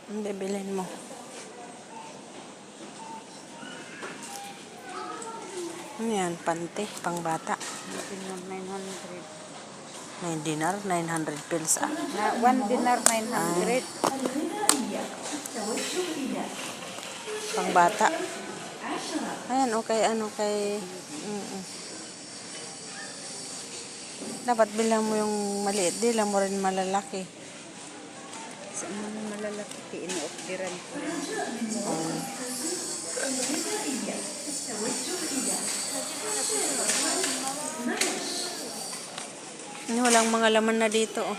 Ang bibilin mo. Ano yan? Pante, pang bata. Dinar 900. May dinar, 900 pills ah. Na 1 dinar 900. Pang bata. Ayan, okay, ano kay... Dapat bilang mo yung maliit, di lang mo rin malalaki. Sa mga malalaki, ino-orderan ko rin. Walang mga laman na dito, oh.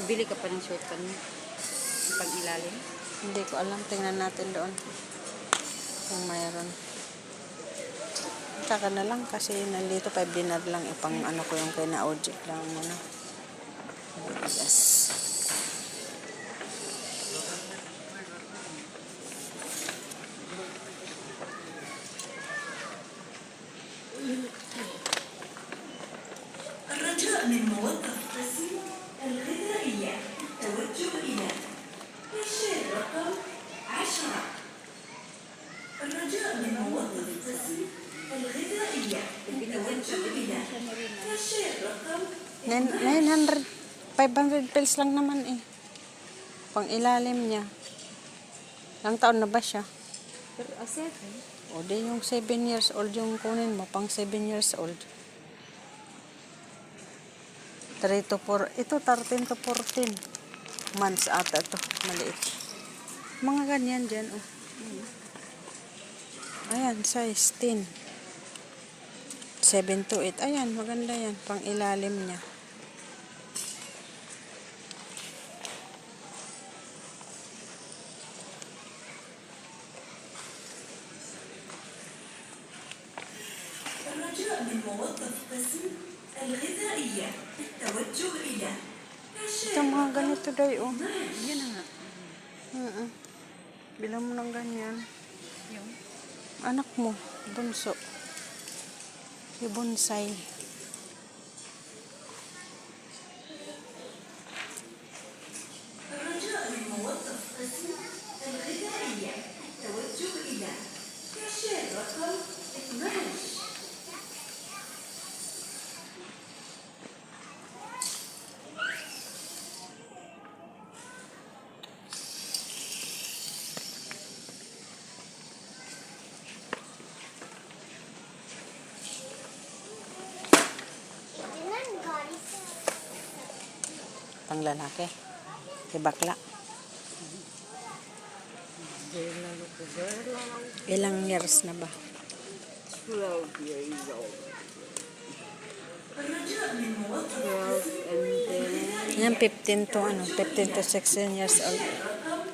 Bili ka pa ng short pan mo. Pag ilalim. Hindi ko alam. Tingnan natin doon. Kung mayroon. Tsaka na lang kasi nandito 5 dinar lang. Pang ano ko yung kina-object lang muna. Yes. الرجاء من موظف قسم الغذائية التوجه إلى كاشير رقم 10. الرجاء من موظف قسم الغذائية التوجه إلى كاشير رقم 900, 500 pills lang naman eh. Pang ilalim niya. Ilang taon na ba siya? Pero aset, O di yung 7 years old yung kunin mo. Pang 7 years old. 3 to 4. Ito 13 to 14 months ata to. Maliit. Mga ganyan dyan. Oh. Ayan, size 10. 7 to 8. Ayan, maganda yan. Pang ilalim niya. الرجاء من موظف قسم الغذائية التوجه إلى Ito mga ganito day, oh. yan na nga. Bilang mo ng ganyan. Yung Anak mo, bunso. Si bonsai. الرجاء من موظف قسم الغذائية التوجه إلى كاشير رقم 12. Pang lalaki. Si bakla. Ilang years na ba? 12 years old. الرجاء من موظف 12 and then Yan, 15 to 16 years old. رقم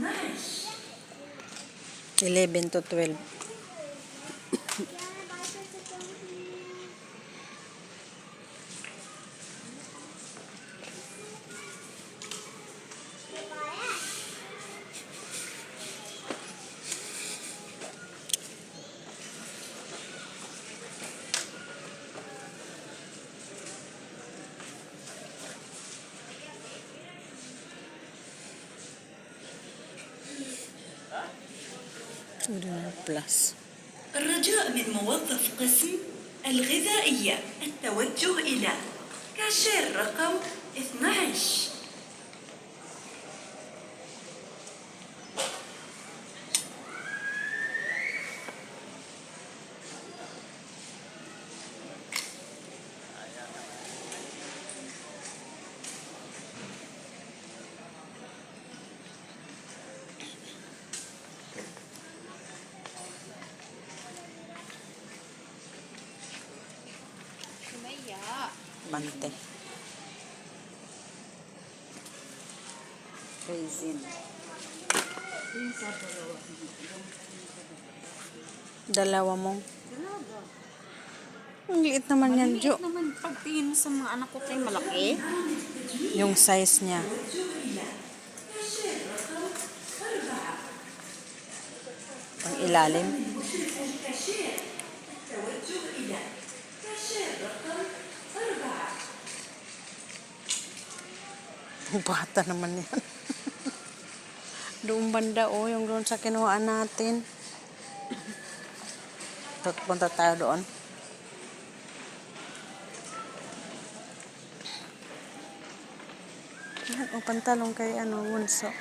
12. 11 to 12. Plus. الرجاء من موظف قسم الغذائية التوجه إلى كاشير رقم 12. Bante. raisin. Dalawa mo. Ang liit naman yan, Jo. Maliit naman pagtingin sa mga anak ko kayo malaki. Yung size niya. Pang ilalim. التوجه إلى كاشير رقم Bata naman yan. Doon banda, oh, yung doon sa kinuhaan natin. Punta tayo doon. Yan, oh, pantalong kay Bunso.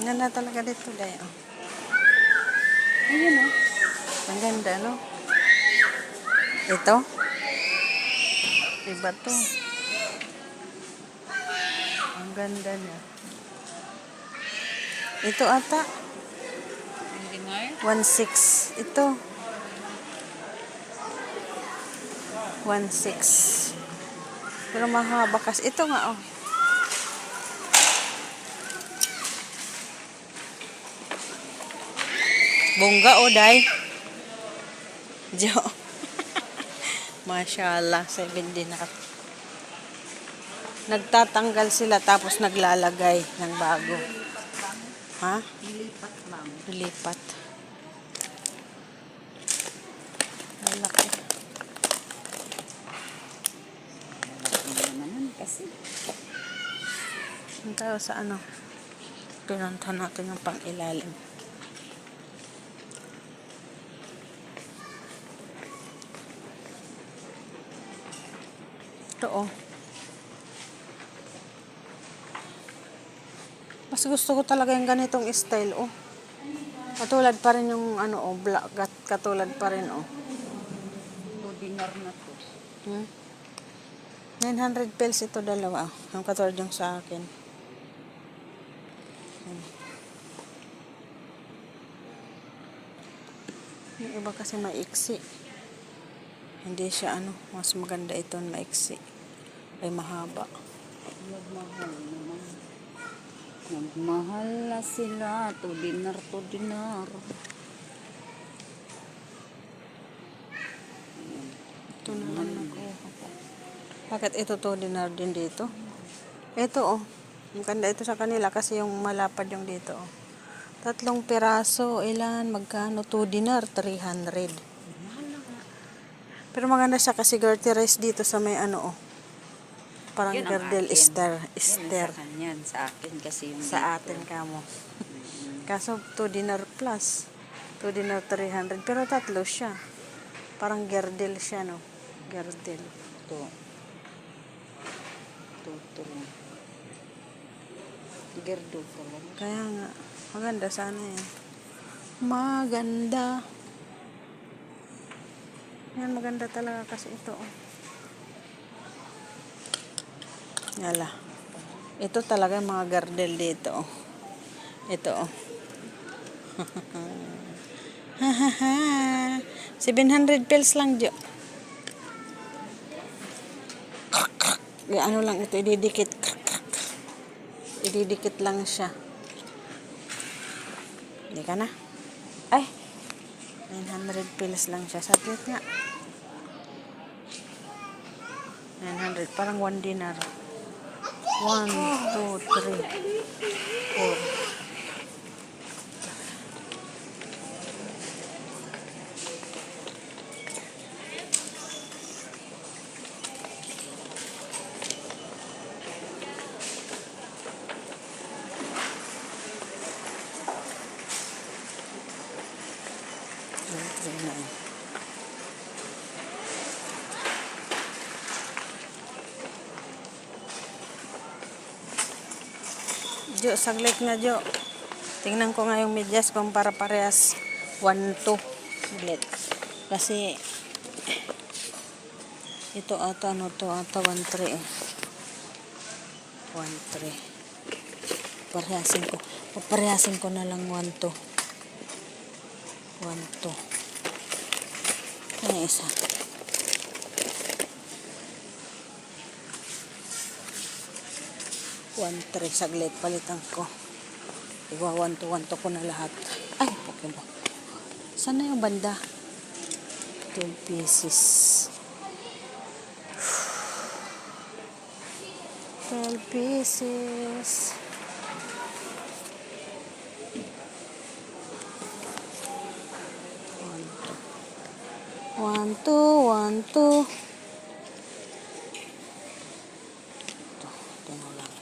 Yan na talaga dito, Day. Oh. Ayun oh. Ang ganda, no? Ito? Iba to. Ang ganda niya. Ito ata. Hindi nga eh. 1.6. Ito. 1.6. Pero mahaba kasi. Ito nga, oh. Bongga, oh, Day. Jo. Mashallah, 7 dinar. Nagtatanggal sila tapos naglalagay ng bago. Ha? Nilipat lang. Lilipat. Malaki. Hindi naman nun kasi. Punta tayo sa pinunta natin yung pang-ilalim. Ito, oh. Mas gusto ko talaga yung ganitong style, oh. Katulad pa rin yung black, katulad pa rin, oh. 2 dinar na to. 900 pesos ito dalawa, ang katulad yung sa akin. Yung iba kasi maiksi. Hindi siya mas maganda ito maiksi. Ay mahaba. Nagmahal naman. Nagmahal na sila. 2 dinar, 2 dinar. Ito na lang nakuha ko. Bakit ito 2 dinar din dito? Ito, oh. Maganda ito sa kanila kasi yung malapad yung dito, oh. 3 piraso. Ilan? Magkano? 2 dinar. 300. Pero maganda siya kasi dirty rice dito sa may oh. Parang Yun ang girdle akin. Easter. Yan sa kanya. Sa akin kasi yung Sa dito. atin kamo. Kaso 2 dinar plus. 2 dinar 300. Pero 3 siya. Parang girdle siya, no? Girdle. Ito. Ito lang. Gerdo ko lang. Kaya nga. Maganda sana yan. Maganda. Yan, maganda talaga kasi ito, oh. Yala. Ito talaga mga gardel dito, oh. Ito, oh. 700 pesos lang, Jo. Lang ito, ididikit. Ididikit lang siya. Hindi ka na? Ay! 900 pesos lang siya. Saglit nga. 900. Parang 1 dinar. 1, 2, 3, 4. Jo, saglit nga, Jo. Tingnan ko nga yung medyas kung para parehas 1-2. Saglit. Kasi ito ata 1-3 eh. 1-3. Parehasin ko na lang 1-2. 1-2. Ano isa? Saglit, palitan ko. Iwa 1-2 ko na lahat. Ay, Pokemon. Saan na yung banda? 12 pieces. 12 pieces. One, two, one, two. Ito na lang.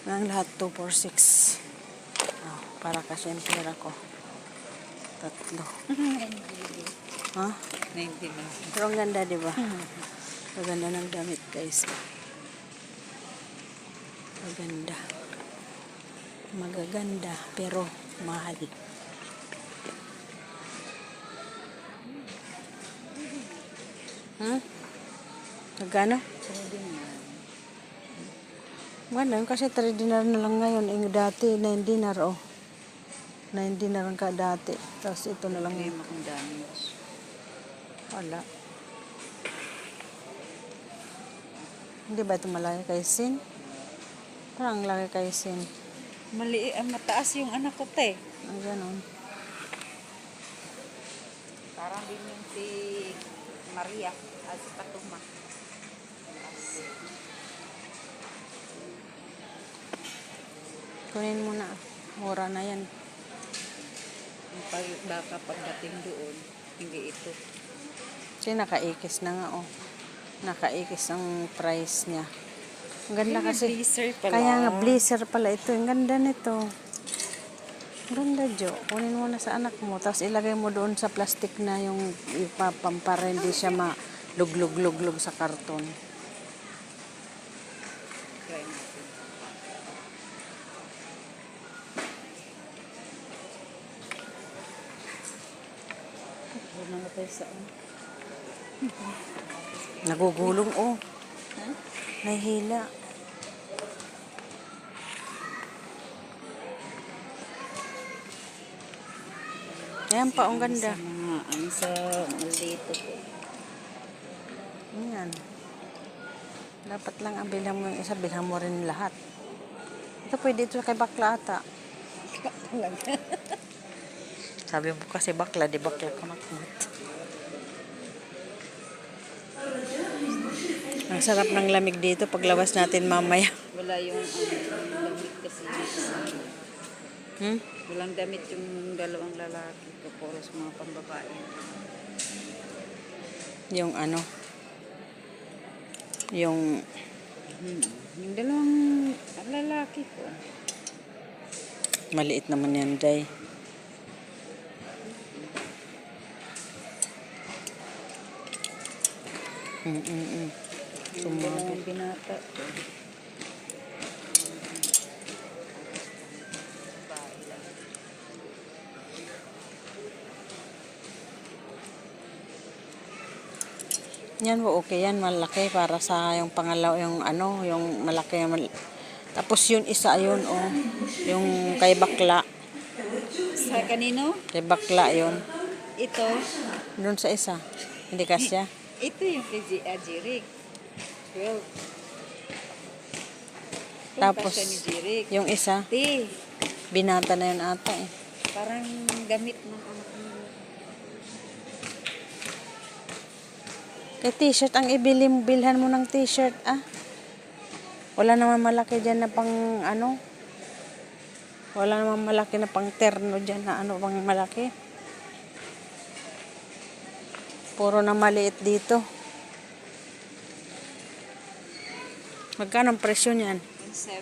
Ang lahat 246. Oh, para kasi ang pera ko. Tatlo. Ha? 90 lang. Pero ang ganda, di ba? Maganda ng damit, guys. Maganda. Magaganda, pero mahal. Magkano? Maganda, kasi 3 dinar na lang ngayon. Yung dati, 9 dinar, oh. 9 dinar ang dati. Tapos ito na lang. Ngayon akong damage. Wala. Hindi ba ito malaki kay Sin? Parang laki kay Sin. Mataas yung anak ko, te. Ang ganon. Parang din yung si Maria at si Patuma. Kunin mo na. Mura na yan. Baka pagdating doon, hindi ito. Kasi nakaikis na nga, oh. Nakaikis ang price niya. Ang ganda kasi. Blazer pala. Kaya nga, blazer pala ito. Ang ganda nito. Ang ganda, Jo. Kunin mo na sa anak mo. Tapos ilagay mo doon sa plastic na yung ipapampara. Hindi siya maluglug-luglug sa karton. Try natin. Wala na tayo saan. Nagugulong, oh. Ha? Nahihila. Ayan pa, ang ganda. Sa maldito po. Ayan. Dapat lang ang bilhan mo yung isa, bilhan mo rin lahat. Ito pwede ito kay bakla ata. Sabi mo kasi bakla, di bakla kumakmat. Ang sarap ng lamig dito paglabas natin mamaya. Wala yung damit kasi dito sa walang damit yung dalawang lalaki ko, puros mga pambabae. Yung ano, yung Yung dalawang lalaki ko. maliit naman yan, Day. Yung dalawang binata ko. Yan po, okay yan, malaki para sa yung pangalaw, yung ano, yung malaki. Tapos yun isa, yun, oh, yung kay bakla. Sa kanino? Kay bakla yun. Ito. Doon sa isa. Hindi kasya. Ito yung kay Jirik. 12. Tapos, Kasya ni Jirik. yung isa, Te, binata na yun ata eh. parang gamit ng anak mo. Kay t-shirt ang bilhan mo ng t-shirt, ah. Wala naman malaki dyan na pang ano. Wala naman malaki na pang terno dyan na ano pang malaki. Puro na maliit dito. Magkano ang presyo niyan? 7.